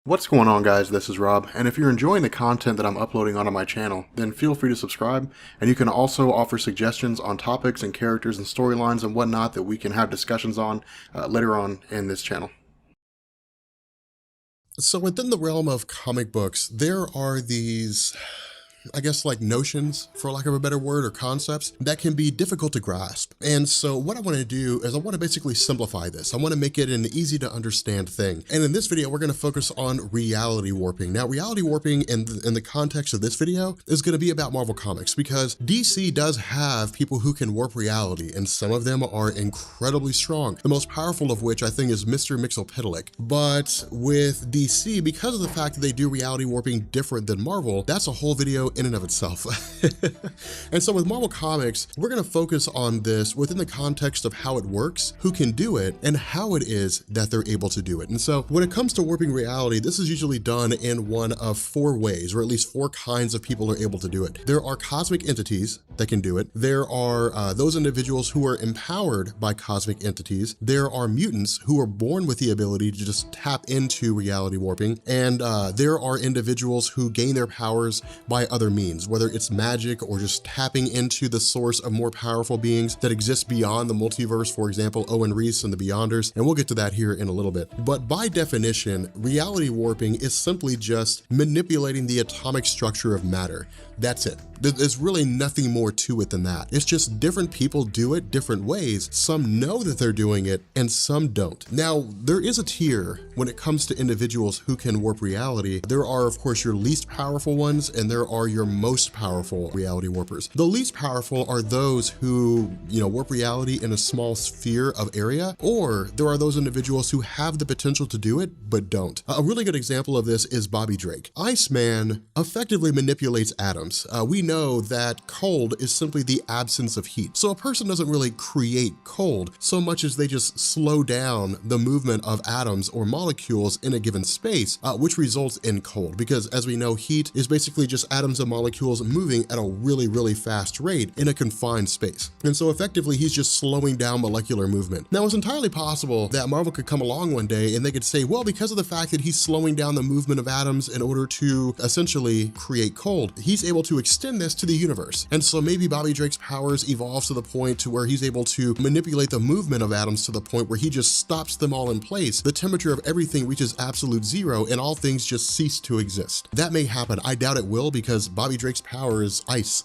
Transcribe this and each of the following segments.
What's going on, guys? This is Rob, and if you're enjoying the content that I'm uploading onto my channel, then feel free to subscribe, and you can also offer suggestions on topics and characters and storylines and whatnot that we can have discussions on later on in this channel. So within the realm of comic books, there are these, I guess, like notions, for lack of a better word, or concepts that can be difficult to grasp. And so what I want to do is I want to basically simplify this. I want to make it an easy to understand thing. And in this video, we're going to focus on reality warping. Now, reality warping in the context of this video is going to be about Marvel Comics, because DC does have people who can warp reality, and some of them are incredibly strong. The most powerful of which I think is Mr. Mxyzptlk. But with DC, because of the fact that they do reality warping different than Marvel, that's a whole video in and of itself. And so with Marvel Comics, we're going to focus on this within the context of how it works, who can do it, and how it is that they're able to do it. And so when it comes to warping reality, this is usually done in one of four ways, or at least four kinds of people are able to do it. There are cosmic entities that can do it. There are those individuals who are empowered by cosmic entities. There are mutants who are born with the ability to just tap into reality warping. And there are individuals who gain their powers by other means, whether it's magic or just tapping into the source of more powerful beings that exist beyond the multiverse, for example, Owen Reese and the Beyonders, and we'll get to that here in a little bit. But by definition, reality warping is simply just manipulating the atomic structure of matter. That's it. There's really nothing more to it than that. It's just different people do it different ways. Some know that they're doing it and some don't. Now, there is a tier when it comes to individuals who can warp reality. There are, of course, your least powerful ones, and there are your most powerful reality warpers. The least powerful are those who, warp reality in a small sphere of area, or there are those individuals who have the potential to do it, but don't. A really good example of this is Bobby Drake. Iceman effectively manipulates atoms. We know that cold is simply the absence of heat. So a person doesn't really create cold so much as they just slow down the movement of atoms or molecules in a given space, which results in cold, because as we know, heat is basically just atoms and molecules moving at a really, really fast rate in a confined space. And so effectively, he's just slowing down molecular movement. Now, it's entirely possible that Marvel could come along one day and they could say, well, because of the fact that he's slowing down the movement of atoms in order to essentially create cold, he's able to extend this to the universe. And so maybe Bobby Drake's powers evolves to the point to where he's able to manipulate the movement of atoms to the point where he just stops them all in place. The temperature of everything reaches absolute zero and all things just cease to exist. That may happen. I doubt it will, because Bobby Drake's power is ice.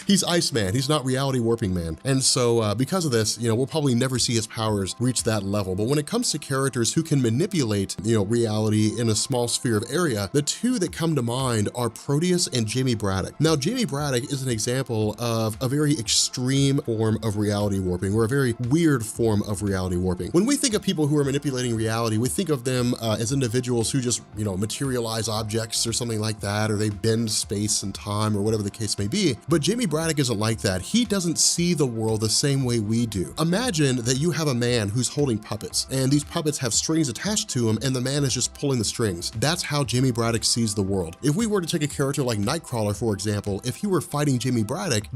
He's Iceman. He's not reality warping man. And so because of this, we'll probably never see his powers reach that level. But when it comes to characters who can manipulate, reality in a small sphere of area, the two that come to mind are Proteus and Jamie Braddock. Now, Jamie Braddock is an example of a very extreme form of reality warping, or a very weird form of reality warping. When we think of people who are manipulating reality, we think of them as individuals who just, materialize objects or something like that, or they bend space and time, or whatever the case may be. But Jamie Braddock isn't like that. He doesn't see the world the same way we do. Imagine that you have a man who's holding puppets, and these puppets have strings attached to them, and the man is just pulling the strings. That's how Jamie Braddock sees the world. If we were to take a character like Nightcrawler, for example, if he were fighting Jamie Braddock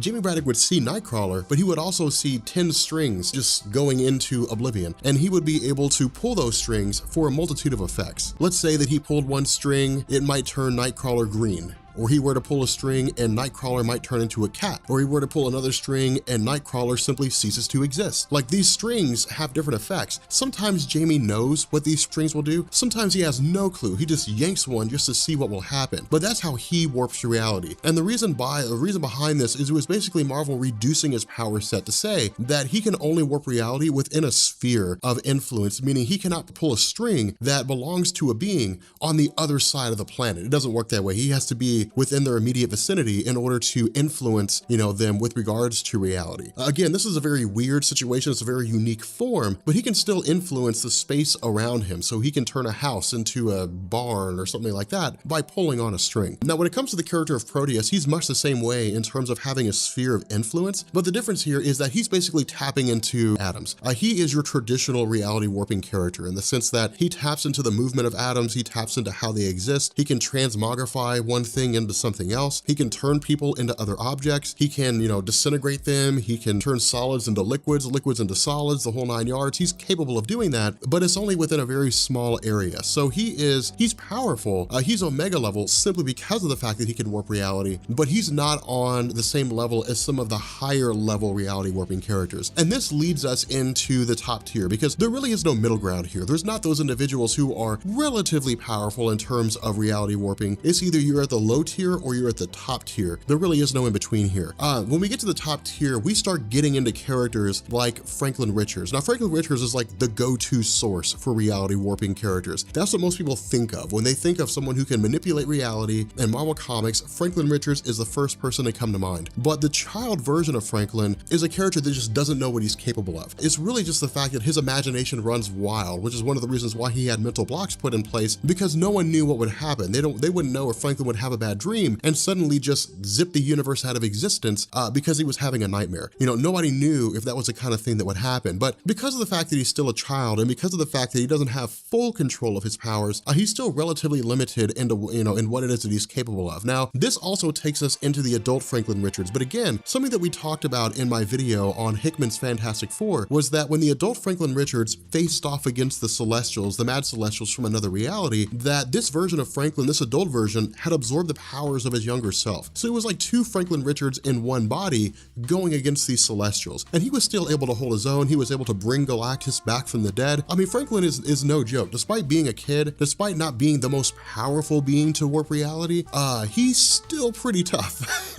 would see Nightcrawler, but he would also see 10 strings just going into oblivion, and he would be able to pull those strings for a multitude of effects. Let's say that he pulled one string, it might turn Nightcrawler green. Or he were to pull a string and Nightcrawler might turn into a cat. Or he were to pull another string and Nightcrawler simply ceases to exist. Like, these strings have different effects. Sometimes Jamie knows what these strings will do. Sometimes he has no clue. He just yanks one just to see what will happen. But that's how he warps reality. And the reason behind this is it was basically Marvel reducing his power set to say that he can only warp reality within a sphere of influence, meaning he cannot pull a string that belongs to a being on the other side of the planet. It doesn't work that way. He has to be within their immediate vicinity in order to influence, them with regards to reality. Again, this is a very weird situation. It's a very unique form, but he can still influence the space around him. So he can turn a house into a barn or something like that by pulling on a string. Now, when it comes to the character of Proteus, he's much the same way in terms of having a sphere of influence, but the difference here is that he's basically tapping into atoms. He is your traditional reality warping character in the sense that he taps into the movement of atoms, he taps into how they exist, he can transmogrify one thing thing into something else. He can turn people into other objects. He can, disintegrate them. He can turn solids into liquids, liquids into solids, the whole 9 yards. He's capable of doing that, but it's only within a very small area. So he's powerful. He's Omega level simply because of the fact that he can warp reality, but he's not on the same level as some of the higher level reality warping characters. And this leads us into the top tier because there really is no middle ground here. There's not those individuals who are relatively powerful in terms of reality warping. It's either you're at the low tier or you're at the top tier. There really is no in between here. When we get to the top tier, we start getting into characters like Franklin Richards. Now, Franklin Richards is like the go-to source for reality warping characters. That's what most people think of. When they think of someone who can manipulate reality in Marvel Comics, Franklin Richards is the first person to come to mind. But the child version of Franklin is a character that just doesn't know what he's capable of. It's really just the fact that his imagination runs wild, which is one of the reasons why he had mental blocks put in place, because no one knew what would happen. They wouldn't know if Franklin would have a bad dream and suddenly just zip the universe out of existence because he was having a nightmare. Nobody knew if that was the kind of thing that would happen. But because of the fact that he's still a child and because of the fact that he doesn't have full control of his powers, he's still relatively limited into, in what it is that he's capable of. Now, this also takes us into the adult Franklin Richards. But again, something that we talked about in my video on Hickman's Fantastic Four was that when the adult Franklin Richards faced off against the Celestials, the Mad Celestials from another reality, that this version of Franklin, this adult version, had absorbed the powers of his younger self. So it was like two Franklin Richards in one body going against these Celestials. And he was still able to hold his own. He was able to bring Galactus back from the dead. I mean, Franklin is no joke. Despite being a kid, despite not being the most powerful being to warp reality, he's still pretty tough.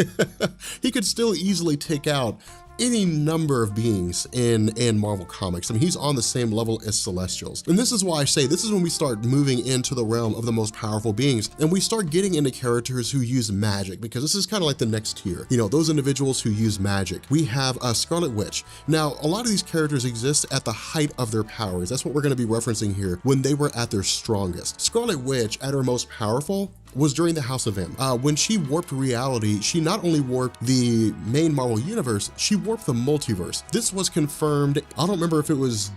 He could still easily take out any number of beings in Marvel Comics. I mean, he's on the same level as Celestials. And this is why I say this is when we start moving into the realm of the most powerful beings, and we start getting into characters who use magic, because this is kind of like the next tier. Those individuals who use magic. We have Scarlet Witch. Now, a lot of these characters exist at the height of their powers. That's what we're going to be referencing here, when they were at their strongest. Scarlet Witch, at her most powerful, was during the House of M. When she warped reality, she not only warped the main Marvel universe, she warped the multiverse. This was confirmed. I don't remember if it was,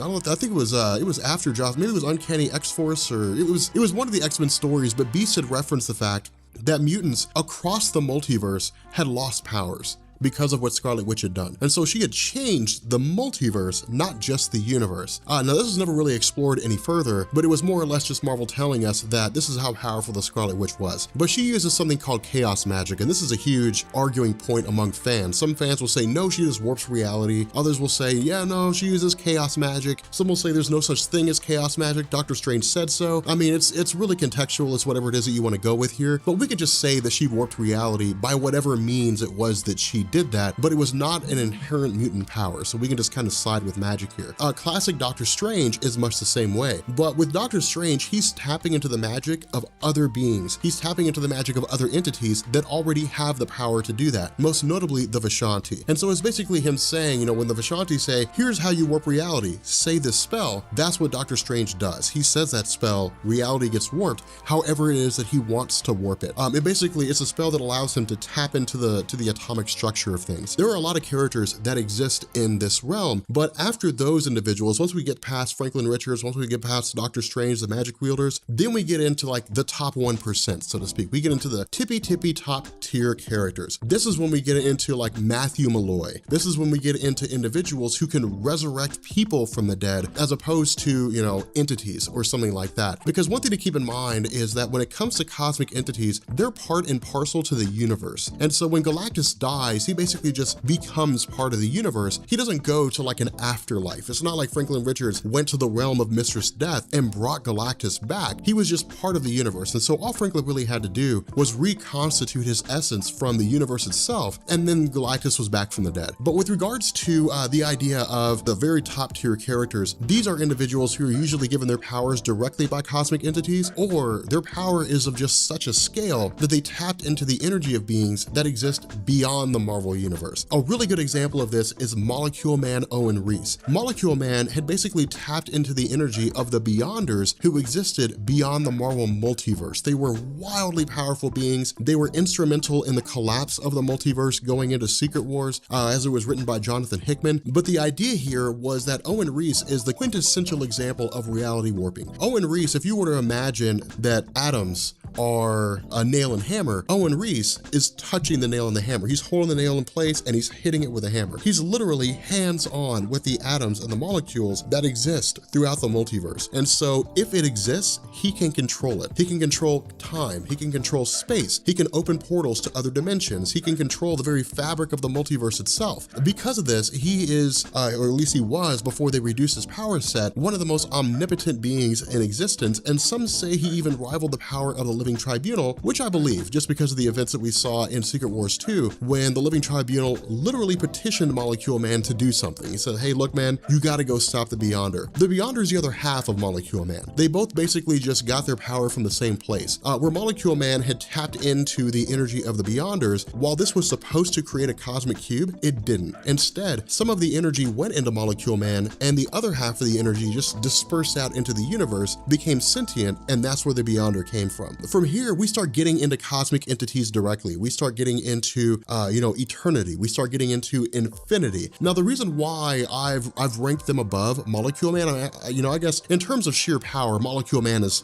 I think it was after Joss, maybe it was Uncanny X-Force, or it was one of the X-Men stories, but Beast had referenced the fact that mutants across the multiverse had lost powers because of what Scarlet Witch had done. And so she had changed the multiverse, not just the universe. Now this was never really explored any further, but it was more or less just Marvel telling us that this is how powerful the Scarlet Witch was. But she uses something called chaos magic, and this is a huge arguing point among fans. Some fans will say, no, she just warps reality. Others will say, yeah, no, she uses chaos magic. Some will say there's no such thing as chaos magic. Doctor Strange said so. I mean, it's really contextual. It's whatever it is that you want to go with here. But we could just say that she warped reality by whatever means it was that she did that, but it was not an inherent mutant power, so we can just kind of side with magic here. Classic Doctor Strange is much the same way, but with Doctor Strange, he's tapping into the magic of other beings. He's tapping into the magic of other entities that already have the power to do that, most notably the Vishanti. And so it's basically him saying, when the Vishanti say, here's how you warp reality, say this spell, that's what Doctor Strange does. He says that spell, reality gets warped, however it is that he wants to warp it. It's a spell that allows him to tap into the atomic structure of things. There are a lot of characters that exist in this realm, but after those individuals, once we get past Franklin Richards, once we get past Doctor Strange, the magic wielders, then we get into like the top 1%, so to speak. We get into the tippy top tier characters. This is when we get into like Matthew Malloy. This is when we get into individuals who can resurrect people from the dead, as opposed to, entities or something like that. Because one thing to keep in mind is that when it comes to cosmic entities, they're part and parcel to the universe. And so when Galactus dies, he basically just becomes part of the universe. He doesn't go to like an afterlife. It's not like Franklin Richards went to the realm of Mistress Death and brought Galactus back. He was just part of the universe. And so all Franklin really had to do was reconstitute his essence from the universe itself, and then Galactus was back from the dead. But with regards to the idea of the very top tier characters, these are individuals who are usually given their powers directly by cosmic entities, or their power is of just such a scale that they tapped into the energy of beings that exist beyond the Marvel universe. A really good example of this is Molecule Man Owen Reese. Molecule Man had basically tapped into the energy of the Beyonders who existed beyond the Marvel multiverse. They were wildly powerful beings. They were instrumental in the collapse of the multiverse going into Secret Wars, as it was written by Jonathan Hickman. But the idea here was that Owen Reese is the quintessential example of reality warping. Owen Reese, if you were to imagine that atoms are a nail and hammer, Owen Reese is touching the nail and the hammer. He's holding the nail in place and he's hitting it with a hammer. He's literally hands-on with the atoms and the molecules that exist throughout the multiverse. And so if it exists, he can control it. He can control time, he can control space, he can open portals to other dimensions, he can control the very fabric of the multiverse itself. Because of this, he is, or at least he was before they reduced his power set, one of the most omnipotent beings in existence, and some say he even rivaled the power of the Living Tribunal, which I believe, just because of the events that we saw in Secret Wars 2, when the Living Tribunal literally petitioned Molecule Man to do something. He said, hey, look, man, you gotta go stop the Beyonder. The Beyonder is the other half of Molecule Man. They both basically just got their power from the same place. Where Molecule Man had tapped into the energy of the Beyonders, while this was supposed to create a cosmic cube, it didn't. Instead, some of the energy went into Molecule Man, and the other half of the energy just dispersed out into the universe, became sentient, and that's where the Beyonder came from. From here, we start getting into cosmic entities directly. We start getting into, eternity. We start getting into infinity. Now, the reason why I've ranked them above Molecule Man, I guess in terms of sheer power, Molecule Man is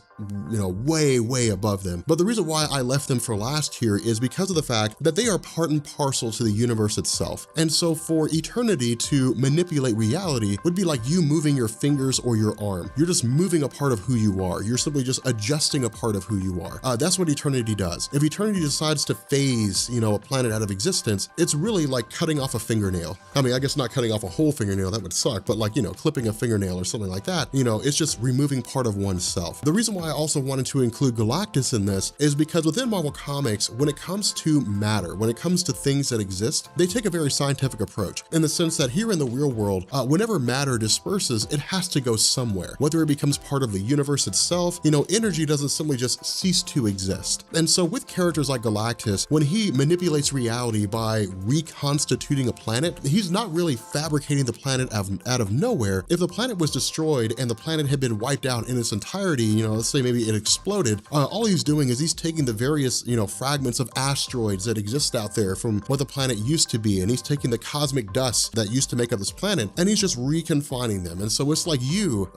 way above them. But the reason why I left them for last here is because of the fact that they are part and parcel to the universe itself. And so for eternity to manipulate reality would be like you moving your fingers or your arm. You're just moving a part of who you are. You're simply just adjusting a part of who you are. That's what eternity does. If eternity decides to phase, a planet out of existence, it's really like cutting off a fingernail. I mean, I guess not cutting off a whole fingernail, that would suck, but like, clipping a fingernail or something like that, it's just removing part of oneself. The reason why I also wanted to include Galactus in this is because within Marvel Comics, when it comes to matter, when it comes to things that exist, they take a very scientific approach in the sense that here in the real world, whenever matter disperses, it has to go somewhere. Whether it becomes part of the universe itself, energy doesn't simply just cease to exist. And so with characters like Galactus, when he manipulates reality by reconstituting a planet, he's not really fabricating the planet out of nowhere. If the planet was destroyed and the planet had been wiped out in its entirety, let's say maybe it exploded, all he's doing is he's taking the various, fragments of asteroids that exist out there from what the planet used to be, and he's taking the cosmic dust that used to make up this planet, and he's just reconfining them. And so it's like you,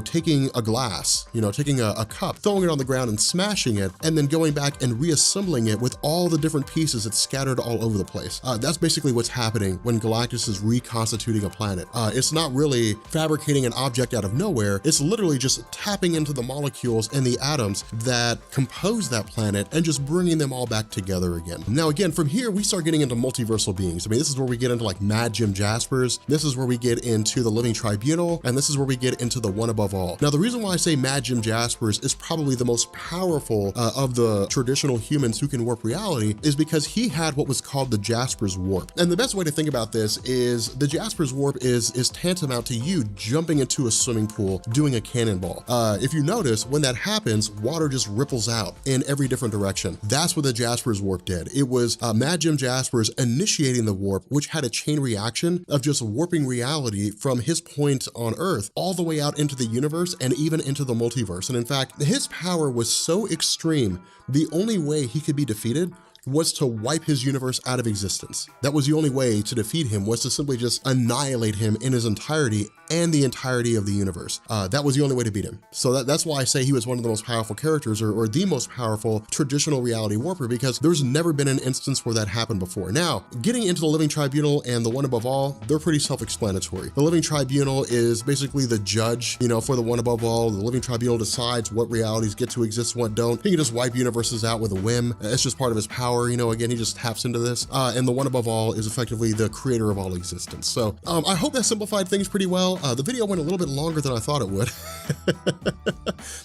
taking a glass, taking a cup, throwing it on the ground and smashing it, and then going back and reassembling it with all the different pieces that's scattered all over the place. That's basically what's happening when Galactus is reconstituting a planet. It's not really fabricating an object out of nowhere, it's literally just tapping into the molecules and the atoms that compose that planet and just bringing them all back together again. Now again, from here, we start getting into multiversal beings. I mean, this is where we get into like Mad Jim Jaspers, this is where we get into the Living Tribunal, and this is where we get into the One Above All. Now, the reason why I say Mad Jim Jaspers is probably the most powerful of the traditional humans who can warp reality is because he had what was called the Jasper's Warp. And the best way to think about this is the Jasper's Warp is tantamount to you jumping into a swimming pool, doing a cannonball. If you notice, when that happens, water just ripples out in every different direction. That's what the Jasper's Warp did. It was Mad Jim Jaspers initiating the warp, which had a chain reaction of just warping reality from his point on Earth all the way out into the universe and even into the multiverse. And in fact, his power was so extreme, the only way he could be defeated was to wipe his universe out of existence. That was the only way to defeat him, was to simply just annihilate him in his entirety and the entirety of the universe. That was the only way to beat him. So that's why I say he was one of the most powerful characters, or the most powerful traditional reality warper, because there's never been an instance where that happened before. Now, getting into the Living Tribunal and the One Above All, they're pretty self-explanatory. The Living Tribunal is basically the judge, for the One Above All. The Living Tribunal decides what realities get to exist, what don't. He can just wipe universes out with a whim. It's just part of his power. Again, he just taps into this. And the One Above All is effectively the creator of all existence. So I hope that simplified things pretty well. The video went a little bit longer than I thought it would.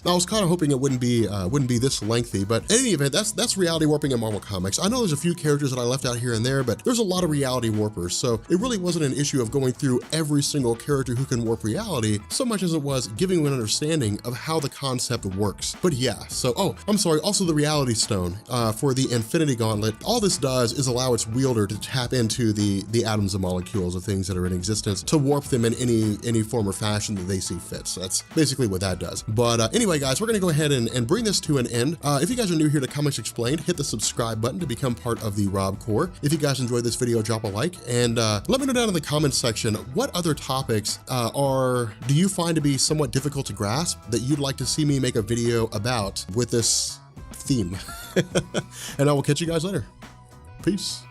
I was kind of hoping it wouldn't be this lengthy, but in any event, that's reality warping in Marvel Comics. I know there's a few characters that I left out here and there, but there's a lot of reality warpers, so it really wasn't an issue of going through every single character who can warp reality, so much as it was giving you an understanding of how the concept works. But yeah, so, I'm sorry, also the Reality Stone for the Infinity Gauntlet. All this does is allow its wielder to tap into the atoms and molecules of things that are in existence to warp them in any form or fashion that they see fit. So that's basically what that does. But anyway, guys, we're gonna go ahead and bring this to an end. If you guys are new here to Comics Explained, hit the subscribe button to become part of the Rob Corps. If you guys enjoyed this video, drop a like, and let me know down in the comments section what other topics do you find to be somewhat difficult to grasp that you'd like to see me make a video about with this theme. And I will catch you guys later. Peace.